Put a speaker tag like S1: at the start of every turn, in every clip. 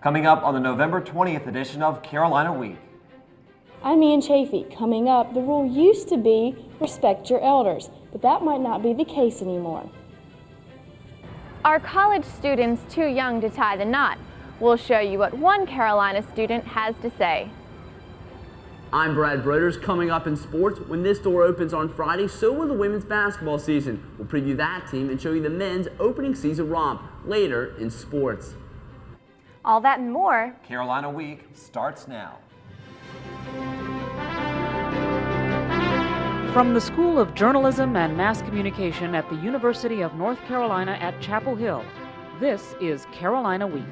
S1: Coming up on the November 20th edition of Carolina Week.
S2: I'm Ian Chafee. Coming up, the rule used to be respect your elders, but that might not be the case anymore.
S3: Are college students too young to tie the knot? We'll show you what one Carolina student has to say.
S4: I'm Brad Broders. Coming up in sports, when this door opens on Friday, so will the women's basketball season. We'll preview that team and show you the men's opening season romp later in sports.
S3: All that and more.
S1: Carolina Week starts now.
S5: From the School of Journalism and Mass Communication at the University of North Carolina at Chapel Hill, this is Carolina Week.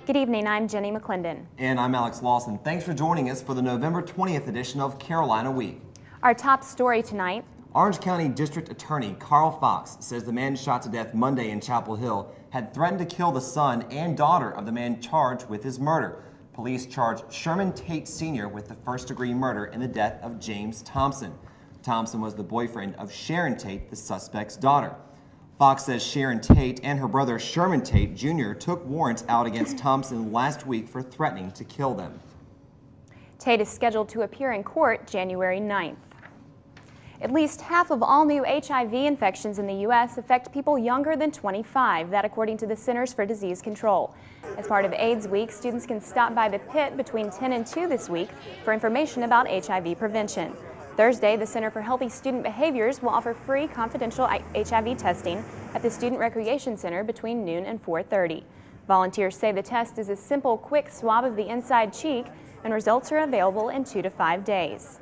S3: Good evening, I'm Jenny McClendon.
S1: And I'm Alex Lawson. Thanks for joining us for the November 20th edition of Carolina Week.
S3: Our top story tonight.
S1: Orange County District Attorney Carl Fox says the man shot to death Monday in Chapel Hill had threatened to kill the son and daughter of the man charged with his murder. Police charged Sherman Tate Sr. with the first-degree murder in the death of James Thompson. Thompson was the boyfriend of Sharon Tate, the suspect's daughter. Fox says Sharon Tate and her brother Sherman Tate Jr. took warrants out against Thompson last week for threatening to kill them.
S3: Tate is scheduled to appear in court January 9th. At least half of all new HIV infections in the U.S. affect people younger than 25, that according to the Centers for Disease Control. As part of AIDS Week, students can stop by the pit between 10 and 2 this week for information about HIV prevention. Thursday, the Center for Healthy Student Behaviors will offer free confidential HIV testing at the Student Recreation Center between noon and 4:30. Volunteers say the test is a simple, quick swab of the inside cheek, and results are available in 2 to 5 days.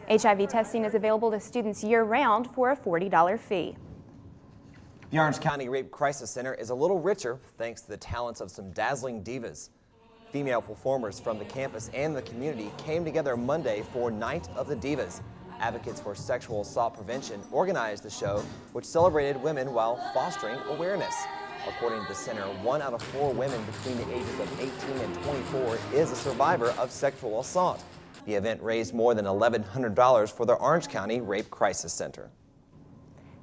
S3: HIV testing is available to students year-round for a $40 fee.
S1: The Orange County Rape Crisis Center is a little richer thanks to the talents of some dazzling divas. Female performers from the campus and the community came together Monday for Night of the Divas. Advocates for sexual assault prevention organized the show, which celebrated women while fostering awareness. According to the center, 1 out of 4 women between the ages of 18 and 24 is a survivor of sexual assault. The event raised more than $1,100 for the Orange County Rape Crisis Center.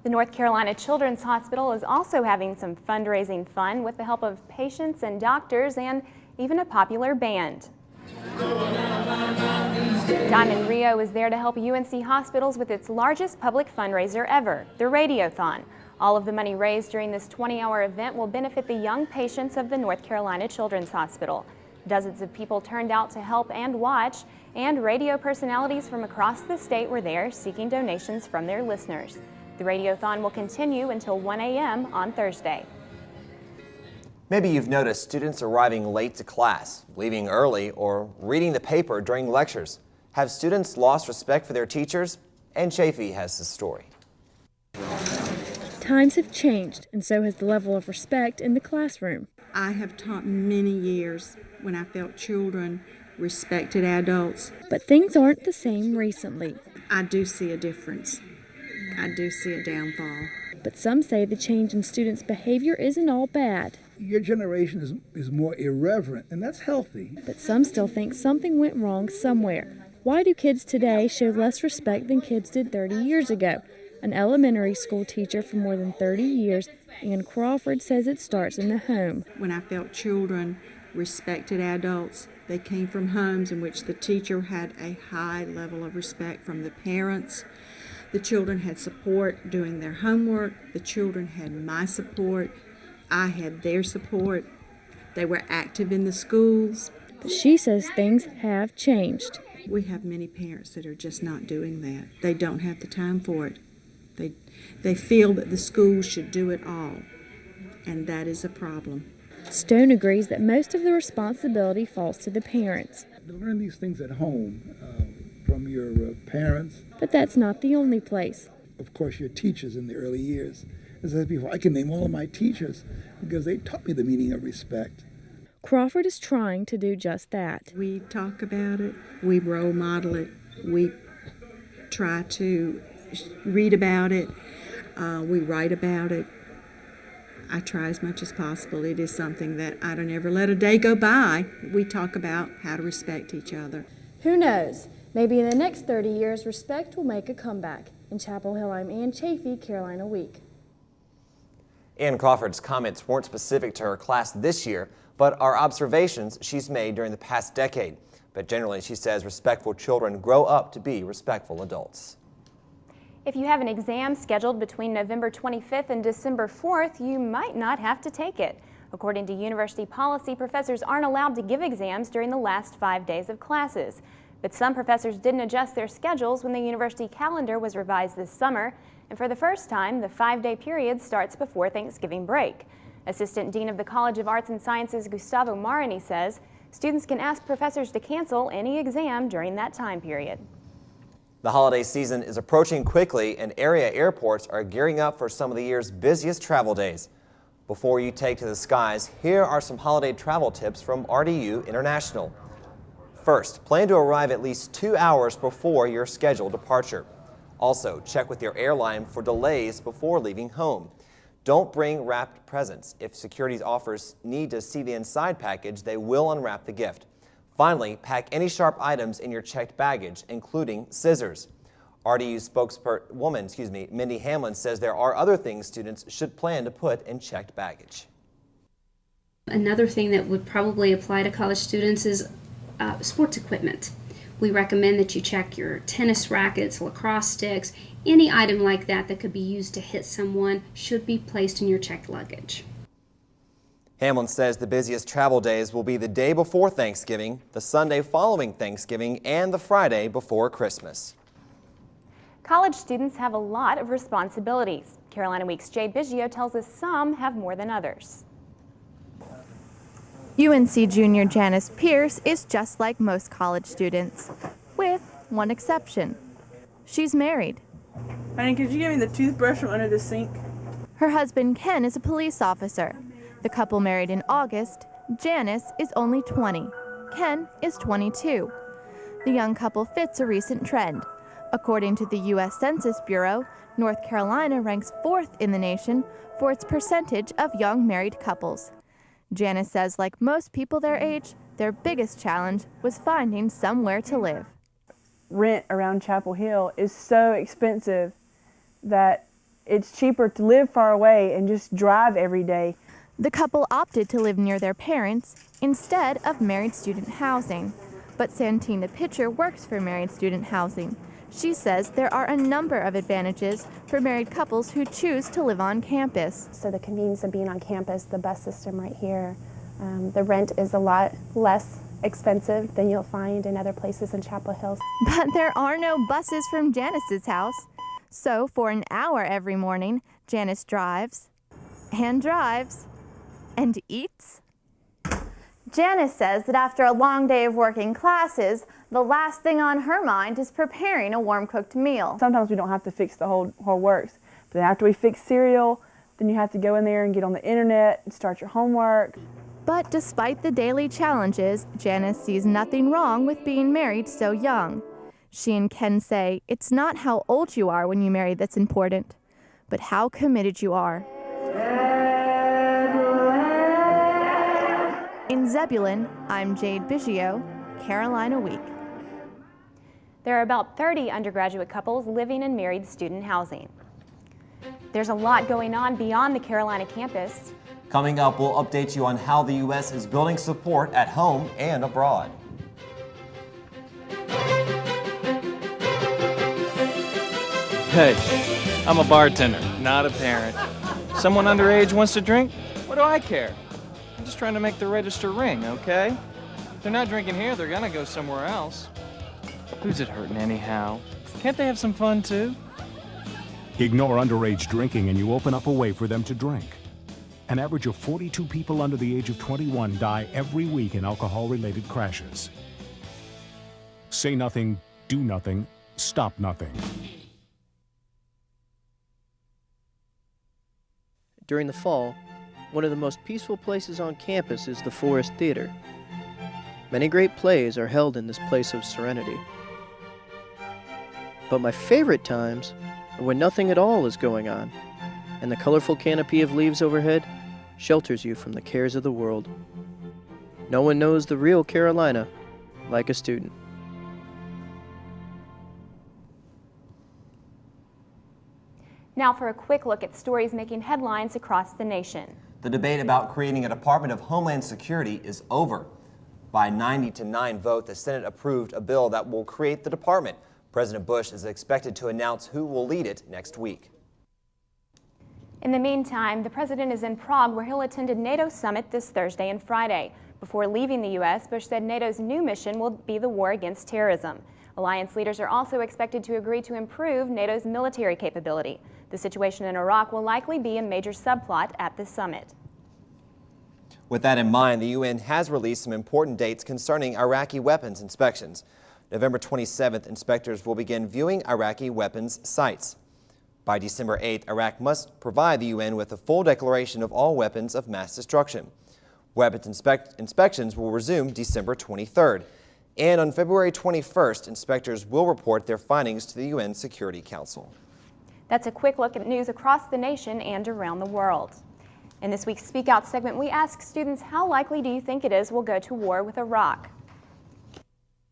S3: The North Carolina Children's Hospital is also having some fundraising fun with the help of patients and doctors and even a popular band. Diamond Rio is there to help UNC hospitals with its largest public fundraiser ever, the Radiothon. All of the money raised during this 20-hour event will benefit the young patients of the North Carolina Children's Hospital. Dozens of people turned out to help and watch, and radio personalities from across the state were there seeking donations from their listeners. The Radiothon will continue until 1 a.m. on Thursday.
S1: Maybe you've noticed students arriving late to class, leaving early, or reading the paper during lectures. Have students lost respect for their teachers? And Chafee has the story.
S2: Times have changed, and so has the level of respect in the classroom.
S6: I have taught many years when I felt children respected adults.
S2: But things aren't the same recently.
S6: I do see a difference. I do see a downfall.
S2: But some say the change in students' behavior isn't all bad.
S7: Your generation is more irreverent, and that's healthy.
S2: But some still think something went wrong somewhere. Why do kids today show less respect than kids did 30 years ago? An elementary school teacher for more than 30 years, Ann Crawford, says it starts in the home.
S6: When I felt children respected adults, they came from homes in which the teacher had a high level of respect from the parents. The children had support doing their homework. The children had my support. I had their support. They were active in the schools.
S2: But she says things have changed.
S6: We have many parents that are just not doing that. They don't have the time for it. They feel that the schools should do it all, and that is a problem.
S2: Stone agrees that most of the responsibility falls to the parents.
S7: To learn these things at home from your parents.
S2: But that's not the only place.
S7: Of course, your teachers in the early years. As I said before, I can name all of my teachers because they taught me the meaning of respect.
S2: Crawford is trying to do just that.
S6: We talk about it, we role model it, we try to read about it, we write about it. I try as much as possible. It is something that I don't ever let a day go by. We talk about how to respect each other.
S2: Who knows? Maybe in the next 30 years, respect will make a comeback. In Chapel Hill, I'm Ann Chafee, Carolina Week.
S1: Ann Crawford's comments weren't specific to her class this year, but are observations she's made during the past decade. But generally, she says respectful children grow up to be respectful adults.
S3: If you have an exam scheduled between November 25th and December 4th, you might not have to take it. According to university policy, professors aren't allowed to give exams during the last 5 days of classes. But some professors didn't adjust their schedules when the university calendar was revised this summer. And for the first time, the 5-day period starts before Thanksgiving break. Assistant Dean of the College of Arts and Sciences, Gustavo Marini, says students can ask professors to cancel any exam during that time period.
S1: The holiday season is approaching quickly, and area airports are gearing up for some of the year's busiest travel days. Before you take to the skies, here are some holiday travel tips from RDU International. First, plan to arrive at least 2 hours before your scheduled departure. Also, check with your airline for delays before leaving home. Don't bring wrapped presents. If security officers need to see the inside package, they will unwrap the gift. Finally, pack any sharp items in your checked baggage, including scissors. RDU spokeswoman, Mindy Hamlin, says there are other things students should plan to put in checked baggage.
S8: Another thing that would probably apply to college students is sports equipment. We recommend that you check your tennis rackets, lacrosse sticks, any item like that that could be used to hit someone should be placed in your checked luggage.
S1: Hamlin says the busiest travel days will be the day before Thanksgiving, the Sunday following Thanksgiving, and the Friday before Christmas.
S3: College students have a lot of responsibilities. Carolina Week's Jade Biggio tells us some have more than others.
S9: UNC junior Janice Pierce is just like most college students, with one exception. She's married.
S10: Honey, could you give me the toothbrush from under the sink?
S9: Her husband Ken is a police officer. The couple married in August. Janice is only 20. Ken is 22. The young couple fits a recent trend. According to the U.S. Census Bureau, North Carolina ranks 4th in the nation for its percentage of young married couples. Janice says, like most people their age, their biggest challenge was finding somewhere to live.
S10: Rent around Chapel Hill is so expensive that it's cheaper to live far away and just drive every day.
S9: The couple opted to live near their parents instead of married student housing. But Santina Pitcher works for married student housing. She says there are a number of advantages for married couples who choose to live on campus.
S11: So the convenience of being on campus, the bus system right here, the rent is a lot less expensive than you'll find in other places in Chapel Hill.
S9: But there are no buses from Janice's house. So for an hour every morning, Janice drives and drives and eats. Janice says that after a long day of working classes, the last thing on her mind is preparing a warm-cooked meal.
S10: Sometimes we don't have to fix the whole works, but then after we fix cereal, then you have to go in there and get on the internet and start your homework.
S9: But despite the daily challenges, Janice sees nothing wrong with being married so young. She and Ken say it's not how old you are when you marry that's important, but how committed you are. In Zebulon, I'm Jade Biggio, Carolina Week.
S3: There are about 30 undergraduate couples living in married student housing. There's a lot going on beyond the Carolina campus.
S1: Coming up, we'll update you on how the U.S. is building support at home and abroad.
S12: Hey, I'm a bartender, not a parent. Someone underage wants to drink? What do I care? I'm just trying to make the register ring, okay? If they're not drinking here, they're gonna go somewhere else. Who's it hurting anyhow? Can't they have some fun too?
S13: Ignore underage drinking and you open up a way for them to drink. An average of 42 people under the age of 21 die every week in alcohol-related crashes. Say nothing, do nothing, stop nothing.
S14: During the fall, one of the most peaceful places on campus is the Forest Theater. Many great plays are held in this place of serenity. But my favorite times are when nothing at all is going on, and the colorful canopy of leaves overhead shelters you from the cares of the world. No one knows the real Carolina like a student.
S3: Now for a quick look at stories making headlines across the nation.
S1: The debate about creating a Department of Homeland Security is over. By a 90-9 vote, the Senate approved a bill that will create the department. President Bush is expected to announce who will lead it next week.
S3: In the meantime, the president is in Prague, where he'll attend a NATO summit this Thursday and Friday. Before leaving the U.S., Bush said NATO's new mission will be the war against terrorism. Alliance leaders are also expected to agree to improve NATO's military capability. The situation in Iraq will likely be a major subplot at the summit.
S1: With that in mind, the UN has released some important dates concerning Iraqi weapons inspections. November 27th, inspectors will begin viewing Iraqi weapons sites. By December 8th, Iraq must provide the UN with a full declaration of all weapons of mass destruction. Weapons inspections will resume December 23rd. And on February 21st, inspectors will report their findings to the UN Security Council.
S3: That's a quick look at news across the nation and around the world. In this week's Speak Out segment, we ask students, how likely do you think it is we'll go to war with Iraq?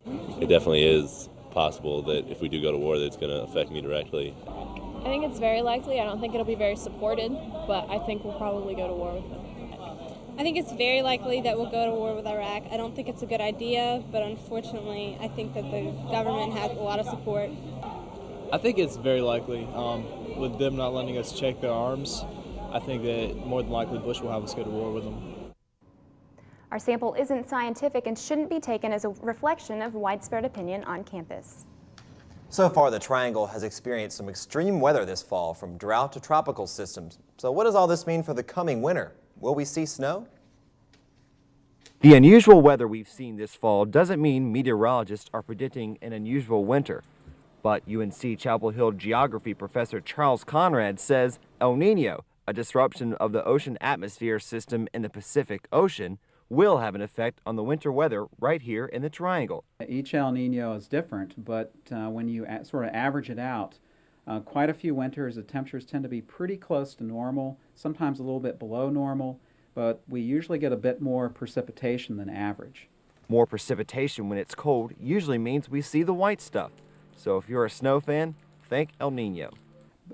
S15: It definitely is possible that if we do go to war, that it's going to affect me directly.
S16: I think it's very likely. I don't think it'll be very supported, but I think we'll probably go to war with them.
S17: I think it's very likely that we'll go to war with Iraq. I don't think it's a good idea, but unfortunately, I think that the government has a lot of support.
S18: I think it's very likely. With them not letting us check their arms, I think that more than likely Bush will have us go to war with them.
S3: Our sample isn't scientific and shouldn't be taken as a reflection of widespread opinion on campus.
S1: So far, the Triangle has experienced some extreme weather this fall, from drought to tropical systems. So what does all this mean for the coming winter? Will we see snow?
S19: The unusual weather we've seen this fall doesn't mean meteorologists are predicting an unusual winter. But UNC Chapel Hill geography professor Charles Conrad says El Nino, a disruption of the ocean atmosphere system in the Pacific Ocean, will have an effect on the winter weather right here in the Triangle.
S20: Each El Nino is different, but when you sort of average it out, quite a few winters the temperatures tend to be pretty close to normal, sometimes a little bit below normal, but we usually get a bit more precipitation than average.
S19: More precipitation when it's cold usually means we see the white stuff. So if you're a snow fan, think El Nino.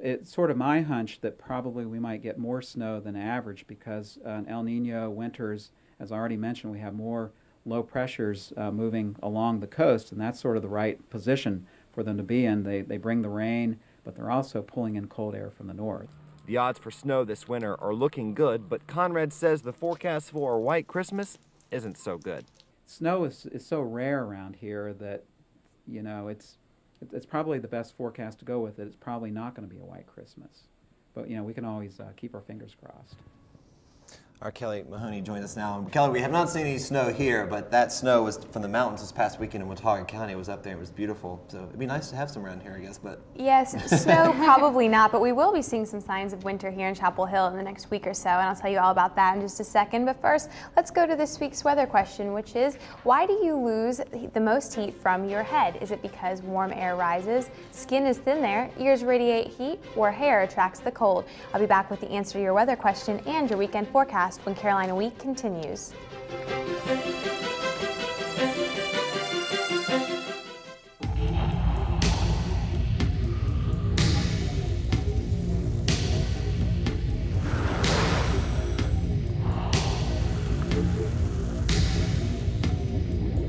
S20: It's sort of my hunch that probably we might get more snow than average because in El Nino winters, as I already mentioned, we have more low pressures moving along the coast, and that's sort of the right position for them to be in. They bring the rain, but they're also pulling in cold air from the north.
S19: The odds for snow this winter are looking good, but Conrad says the forecast for a white Christmas isn't so good.
S20: Snow is so rare around here that, you know, it's probably the best forecast to go with. It's probably not going to be a white Christmas. But, you know, we can always keep our fingers crossed.
S1: Our Kelly Mahoney joins us now. Kelly, we have not seen any snow here, but that snow was from the mountains this past weekend in Watauga County. It was up there. It was beautiful. So it'd be nice to have some around here, I guess. But
S21: yes, snow probably not, but we will be seeing some signs of winter here in Chapel Hill in the next week or so, and I'll tell you all about that in just a second. But first, let's go to this week's weather question, which is, why do you lose the most heat from your head? Is it because warm air rises, skin is thin there, ears radiate heat, or hair attracts the cold? I'll be back with the answer to your weather question and your weekend forecast when Carolina Week continues.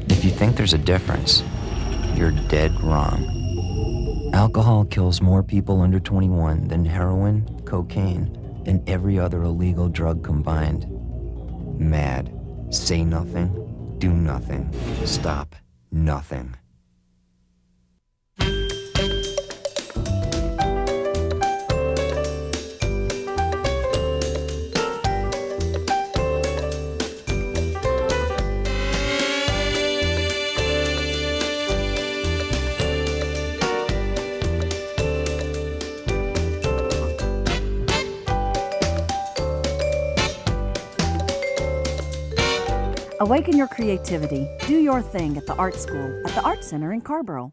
S22: If you think there's a difference, you're dead wrong. Alcohol kills more people under 21 than heroin, cocaine, and every other illegal drug combined. MAD. Say nothing, do nothing, stop nothing.
S23: Awaken your creativity. Do your thing at the Art School at the Art Center in Carborough.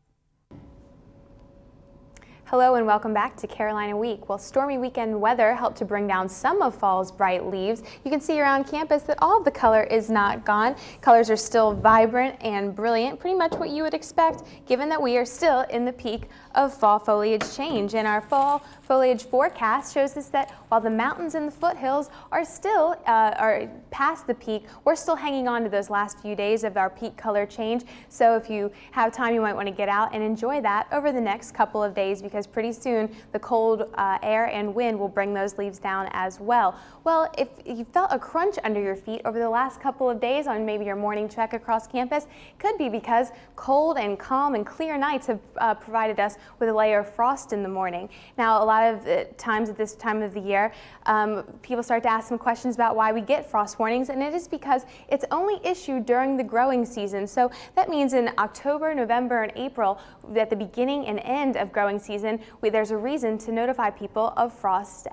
S21: Hello and welcome back to Carolina Week. Well, stormy weekend weather helped to bring down some of fall's bright leaves. You can see around campus that all of the color is not gone. Colors are still vibrant and brilliant, pretty much what you would expect given that we are still in the peak of fall foliage change. And our fall foliage forecast shows us that while the mountains and the foothills are still are past the peak, we're still hanging on to those last few days of our peak color change. So if you have time, you might want to get out and enjoy that over the next couple of days, because pretty soon the cold air and wind will bring those leaves down as well. Well, if you felt a crunch under your feet over the last couple of days on maybe your morning trek across campus, it could be because cold and calm and clear nights have provided us with a layer of frost in the morning. Now, a lot of times at this time of the year, people start to ask some questions about why we get frost warnings, and it is because it's only issued during the growing season. So that means in October, November, and April, at the beginning and end of growing season, there's a reason to notify people of frost,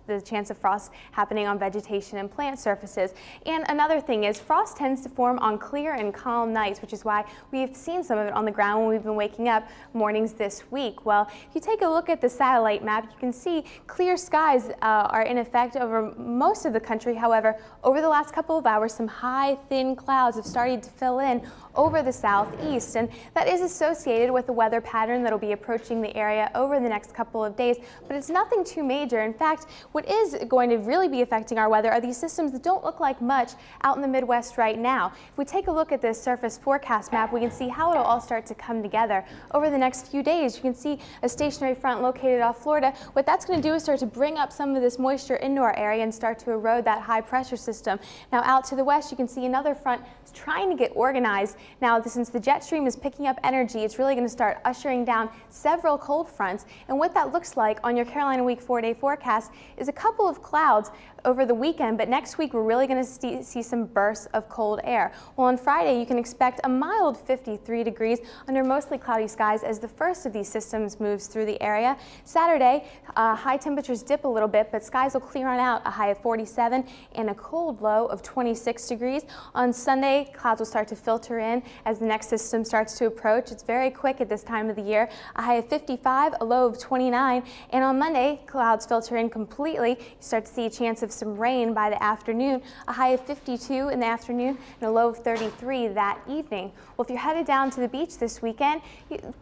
S21: the chance of frost happening on vegetation and plant surfaces. And another thing is frost tends to form on clear and calm nights, which is why we've seen some of it on the ground when we've been waking up mornings this week. Well, if you take a look at the satellite map, you can see clear skies are in effect over most of the country. However, over the last couple of hours, some high, thin clouds have started to fill in over the southeast, and that is associated with the weather pattern that will be approaching the area over the next couple of days, but it's nothing too major. In fact, what is going to really be affecting our weather are these systems that don't look like much out in the Midwest right now. If we take a look at this surface forecast map, we can see how it'll all start to come together over the next few days. You can see a stationary front located off Florida. What that's going to do is start to bring up some of this moisture into our area and start to erode that high pressure system. Now out to the west, you can see another front trying to get organized. Now, since the jet stream is picking up energy, it's really going to start ushering down several cold fronts. And what that looks like on your Carolina Week 4-day forecast is a couple of clouds over the weekend, but next week we're really going to see some bursts of cold air. Well, on Friday you can expect a mild 53 degrees under mostly cloudy skies as the first of these systems moves through the area. Saturday, high temperatures dip a little bit, but skies will clear on out, a high of 47 and a cold low of 26 degrees. On Sunday, clouds will start to filter in as the next system starts to approach. It's very quick at this time of the year. A high of 55, a low of 29, and on Monday, clouds filter in completely. You start to see a chance of some rain by the afternoon, a high of 52 in the afternoon and a low of 33 that evening. Well, if you're headed down to the beach this weekend,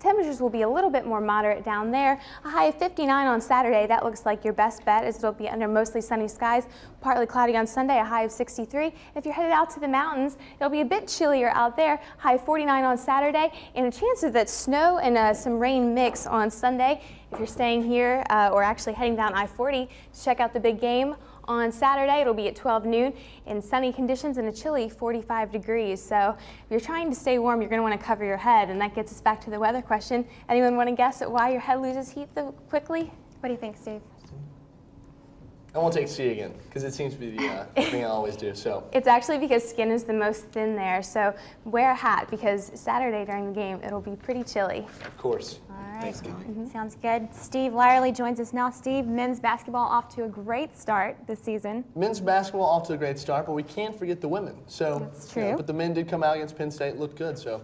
S21: temperatures will be a little bit more moderate down there. A high of 59 on Saturday, that looks like your best bet, as it'll be under mostly sunny skies, partly cloudy on Sunday, a high of 63. If you're headed out to the mountains, it'll be a bit chillier out there, high of 49 on Saturday, and a chance of that snow and some rain mix on Sunday. If you're staying here or actually heading down I-40 to check out the big game, on Saturday, it'll be at 12 noon in sunny conditions and a chilly 45 degrees. So if you're trying to stay warm, you're going to want to cover your head. And that gets us back to the weather question. Anyone want to guess at why your head loses heat quickly? What do you think, Steve?
S4: I won't take C again, because it seems to be the thing I always do. So
S21: it's actually because skin is the most thin there. So wear a hat, because Saturday during the game, it'll be pretty chilly.
S4: Of course.
S21: All right.
S4: Thanks, Steve.
S21: Sounds good. Steve Lyerly joins us now. Steve, men's basketball off to a great start this season.
S4: Men's basketball off to a great start, but we can't forget the women. So
S21: that's true.
S4: But the men did come out against Penn State, looked good. So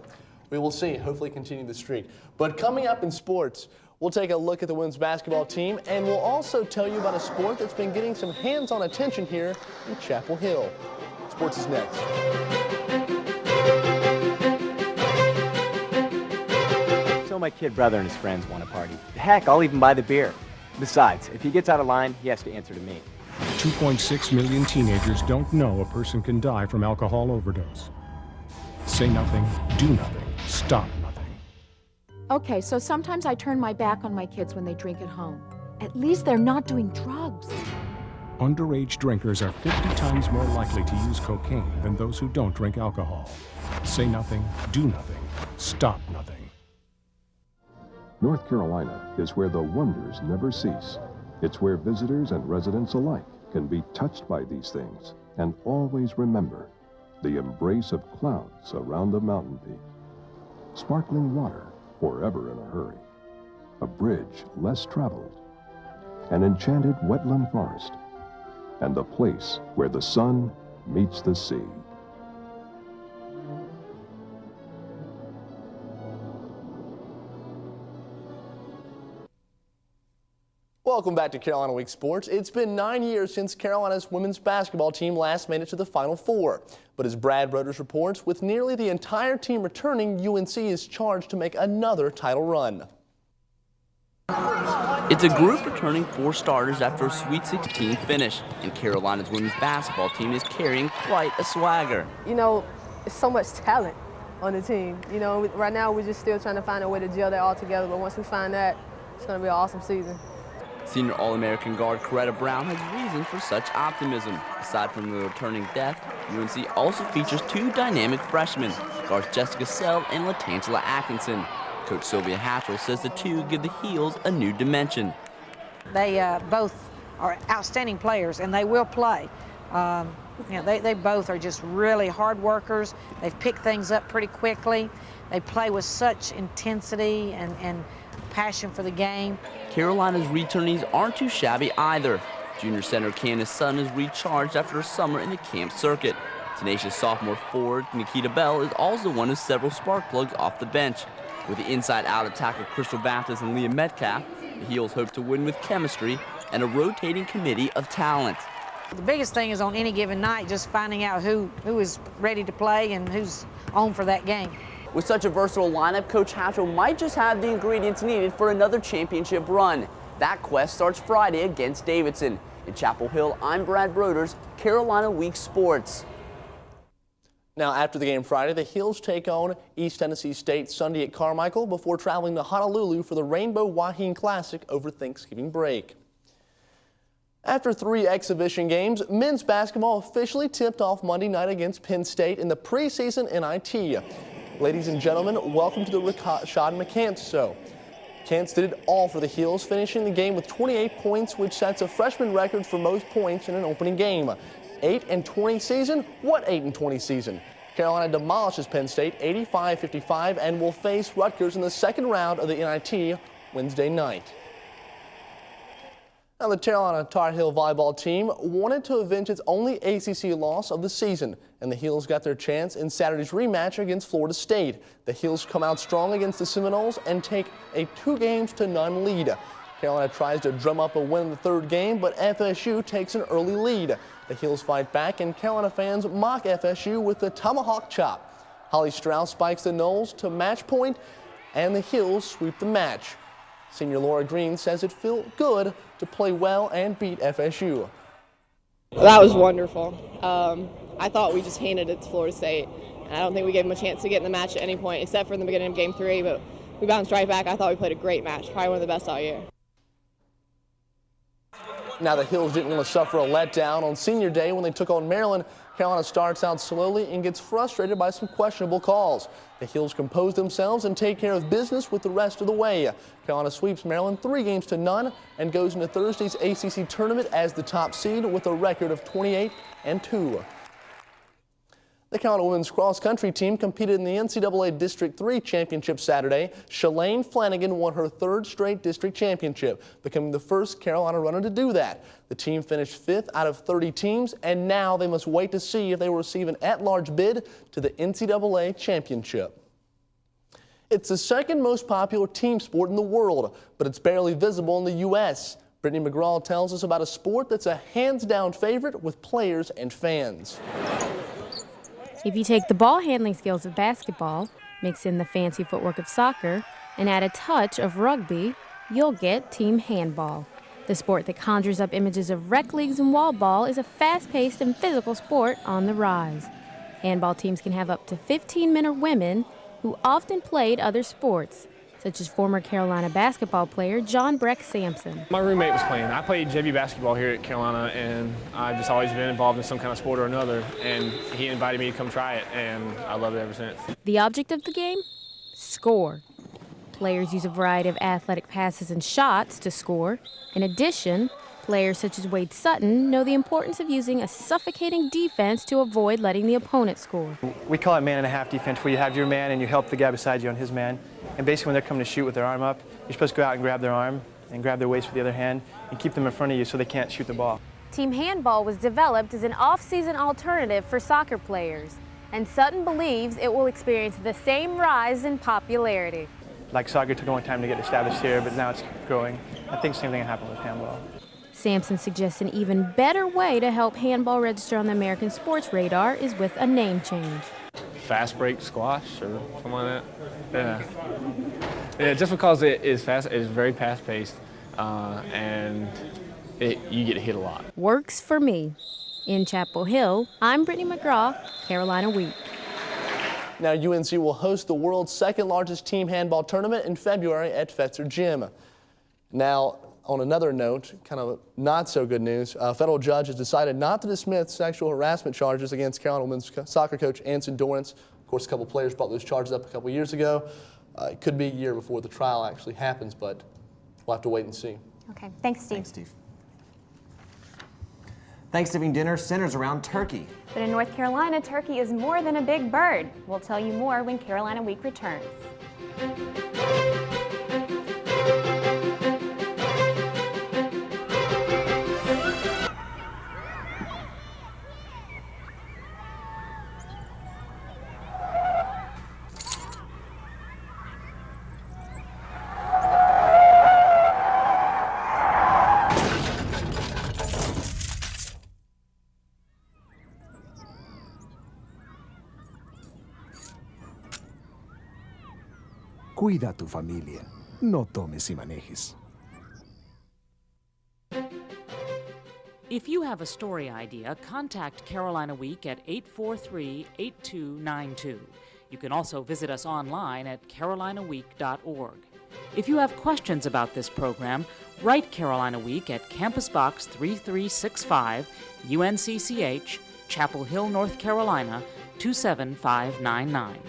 S4: we will see. Hopefully continue the streak. But coming up in sports, we'll take a look at the women's basketball team, and we'll also tell you about a sport that's been getting some hands-on attention here in Chapel Hill. Sports is next.
S5: So my kid brother and his friends want to party. Heck, I'll even buy the beer. Besides, if he gets out of line, he has to answer to me.
S13: 2.6 million teenagers don't know a person can die from alcohol overdose. Say nothing, do nothing, stop nothing.
S7: Okay, so sometimes I turn my back on my kids when they drink at home. At least they're not doing drugs.
S13: Underage drinkers are 50 times more likely to use cocaine than those who don't drink alcohol. Say nothing, do nothing, stop nothing.
S24: North Carolina is where the wonders never cease. It's where visitors and residents alike can be touched by these things and always remember the embrace of clouds around a mountain peak, sparkling water forever in a hurry, a bridge less traveled, an enchanted wetland forest, and the place where the sun meets the sea.
S4: Welcome back to Carolina Week Sports. It's been 9 years since Carolina's women's basketball team last made it to the Final Four. But as Brad Broders reports, with nearly the entire team returning, UNC is charged to make another title run.
S2: It's a group returning 4 starters after a Sweet 16 finish, and Carolina's women's basketball team is carrying quite a swagger.
S6: You know, it's so much talent on the team. You know, right now we're just still trying to find a way to gel that all together, but once we find that, it's going to be an awesome season.
S2: Senior All-American guard Coretta Brown has reason for such optimism. Aside from the returning depth, UNC also features 2 dynamic freshmen, guards Jessica Seld and Latangela Atkinson. Coach Sylvia Hatchell says the 2 give the Heels a new dimension.
S8: They both are outstanding players, and they will play. You know, they both are just really hard workers. They've picked things up pretty quickly. They play with such intensity and passion for the game.
S2: Carolina's returnees aren't too shabby either. Junior center Candace Sutton is recharged after a summer in the camp circuit. Tenacious sophomore forward Nikita Bell is also one of several spark plugs off the bench. With the inside-out attack of Crystal Baptist and Leah Metcalf, the Heels hope to win with chemistry and a rotating committee of talent.
S8: The biggest thing is on any given night just finding out who is ready to play and who's on for that game.
S2: With such a versatile lineup, Coach Hatchell might just have the ingredients needed for another championship run. That quest starts Friday against Davidson. In Chapel Hill, I'm Brad Broders, Carolina Week Sports.
S4: Now, after the game Friday, the Heels take on East Tennessee State Sunday at Carmichael before traveling to Honolulu for the Rainbow Wahine Classic over Thanksgiving break. After 3 exhibition games, men's basketball officially tipped off Monday night against Penn State in the preseason NIT. Ladies and gentlemen, welcome to the Rashad McCants Show. McCants did it all for the Heels, finishing the game with 28 points, which sets a freshman record for most points in an opening game. 8-20 season? What 8-20 season? Carolina demolishes Penn State 85-55 and will face Rutgers in the second round of the NIT Wednesday night. Now, the Carolina Tar Heel volleyball team wanted to avenge its only ACC loss of the season, and the Heels got their chance in Saturday's rematch against Florida State. The Heels come out strong against the Seminoles and take a 2-0 lead. Carolina tries to drum up a win in the 3rd game, but FSU takes an early lead. The Heels fight back, and Carolina fans mock FSU with the tomahawk chop. Holly Strauss spikes the Noles to match point, and the Heels sweep the match. Senior Laura Green says it felt good to play well and beat FSU.
S11: That was wonderful. I thought we just handed it to Florida State. I don't think we gave them a chance to get in the match at any point, except for in the beginning of Game 3, but we bounced right back. I thought we played a great match, probably one of the best all year.
S4: Now, the Heels didn't want to suffer a letdown on senior day when they took on Maryland. Carolina starts out slowly and gets frustrated by some questionable calls. The Heels compose themselves and take care of business with the rest of the way. Carolina sweeps Maryland 3-0 and goes into Thursday's ACC tournament as the top seed with a record of 28-2. The Carolina women's cross-country team competed in the NCAA District 3 Championship Saturday. Shalane Flanagan won her 3rd straight district championship, becoming the first Carolina runner to do that. The team finished 5th out of 30 teams, and now they must wait to see if they will receive an at-large bid to the NCAA Championship. It's the 2nd most popular team sport in the world, but it's barely visible in the U.S. Brittany McGraw tells us about a sport that's a hands-down favorite with players and fans.
S25: If you take the ball handling skills of basketball, mix in the fancy footwork of soccer, and add a touch of rugby, you'll get team handball. The sport that conjures up images of rec leagues and wall ball is a fast-paced and physical sport on the rise. Handball teams can have up to 15 men or women who often played other sports, such as former Carolina basketball player John Breck Sampson.
S26: My roommate was playing. I played JV basketball here at Carolina, and I've just always been involved in some kind of sport or another, and he invited me to come try it, and I loved it ever since.
S25: The object of the game? Score. Players use a variety of athletic passes and shots to score. In addition, players such as Wade Sutton know the importance of using a suffocating defense to avoid letting the opponent score.
S27: We call it man-and-a-half defense, where you have your man and you help the guy beside you on his man. And basically when they're coming to shoot with their arm up, you're supposed to go out and grab their arm and grab their waist with the other hand and keep them in front of you so they can't shoot the ball.
S25: Team handball was developed as an off-season alternative for soccer players, and Sutton believes it will experience the same rise in popularity.
S27: Like soccer took a long time to get established here, but now it's growing. I think the same thing will happen with handball.
S25: Sampson suggests an even better way to help handball register on the American sports radar is with a name change.
S26: Fast break squash or something like that. Yeah, just because it is fast, it is very fast paced, and you get hit a lot.
S25: Works for me. In Chapel Hill, I'm Brittany McGraw, Carolina Week.
S4: Now, UNC will host the world's second largest team handball tournament in February at Fetzer Gym. Now, on another note, kind of not so good news, a federal judge has decided not to dismiss sexual harassment charges against Carolina women's soccer coach Anson Dorrance. Of course, a couple players brought those charges up a couple years ago. It could be a year before the trial actually happens, but we'll have to wait and see.
S21: Okay, thanks, Steve.
S1: Thanks, Steve. Thanksgiving dinner centers around turkey.
S3: But in North Carolina, turkey is more than a big bird. We'll tell you more when Carolina Week returns.
S9: Cuida a tu familia. No tomes y manejes.
S10: If you have a story idea, contact Carolina Week at 843-8292. You can also visit us online at carolinaweek.org. If you have questions about this program, write Carolina Week at Campus Box 3365, UNCCH, Chapel Hill, North Carolina, 27599.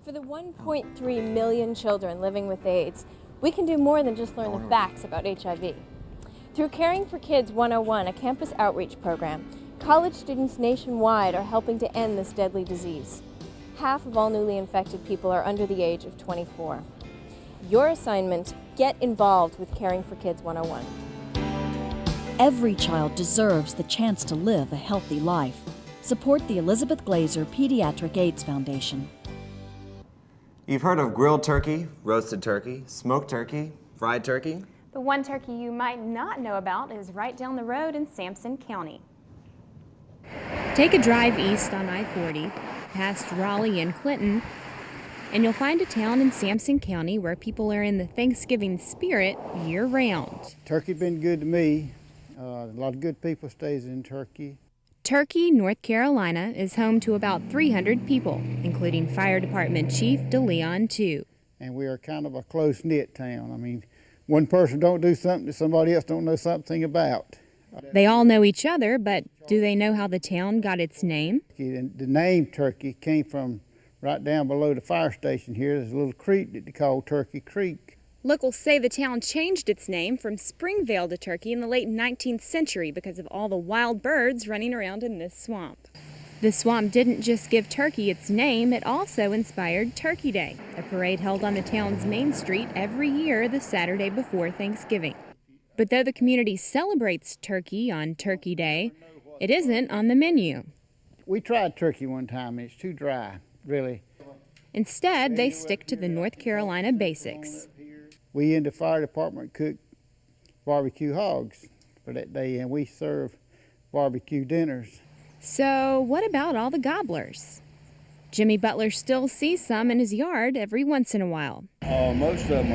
S12: For the 1.3 million children living with AIDS, we can do more than just learn the facts about HIV. Through Caring for Kids 101, a campus outreach program, college students nationwide are helping to end this deadly disease. Half of all newly infected people are under the age of 24. Your assignment, get involved with Caring for Kids 101.
S23: Every child deserves the chance to live a healthy life. Support the Elizabeth Glaser Pediatric AIDS Foundation.
S1: You've heard of grilled turkey, roasted turkey, smoked turkey, fried turkey.
S3: The one turkey you might not know about is right down the road in Sampson County.
S25: Take a drive east on I-40, past Raleigh and Clinton, and you'll find a town in Sampson County where people are in the Thanksgiving spirit year-round.
S14: Turkey's been good to me. A lot of good people stays in Turkey.
S25: Turkey, North Carolina is home to about 300 people, including Fire Department Chief DeLeon II.
S14: And we are kind of a close-knit town. I mean, one person don't do something that somebody else don't know something about.
S25: They all know each other, but do they know how the town got its name?
S14: The name Turkey came from right down below the fire station here. There's a little creek that they call Turkey Creek.
S25: Locals say the town changed its name from Springvale to Turkey in the late 19th century because of all the wild birds running around in this swamp. The swamp didn't just give Turkey its name, it also inspired Turkey Day, a parade held on the town's main street every year the Saturday before Thanksgiving. But though the community celebrates turkey on Turkey Day, it isn't on the menu.
S14: We tried turkey one time and it's too dry, really.
S25: Instead, they stick to the North Carolina basics.
S14: We in the fire department cook barbecue hogs for that day, and we serve barbecue dinners.
S25: So what about all the gobblers? Jimmy Butler still sees some in his yard every once in a while.
S15: Most of them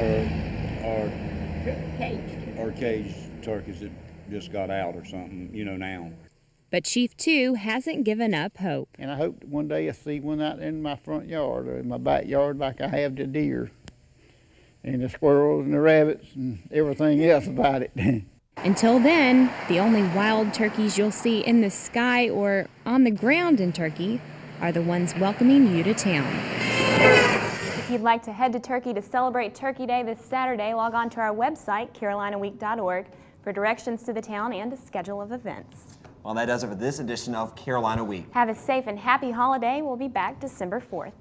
S15: are caged turkeys that just got out or something, now.
S25: But Chief 2 hasn't given up hope.
S14: And I hope that one day I'll see one out in my front yard or in my backyard like I have the deer and the squirrels and the rabbits and everything else about it.
S25: Until then, the only wild turkeys you'll see in the sky or on the ground in Turkey are the ones welcoming you to town.
S3: If you'd like to head to Turkey to celebrate Turkey Day this Saturday, log on to our website, carolinaweek.org, for directions to the town and a schedule of events.
S1: Well, that does it for this edition of Carolina Week.
S3: Have a safe and happy holiday. We'll be back December 4th.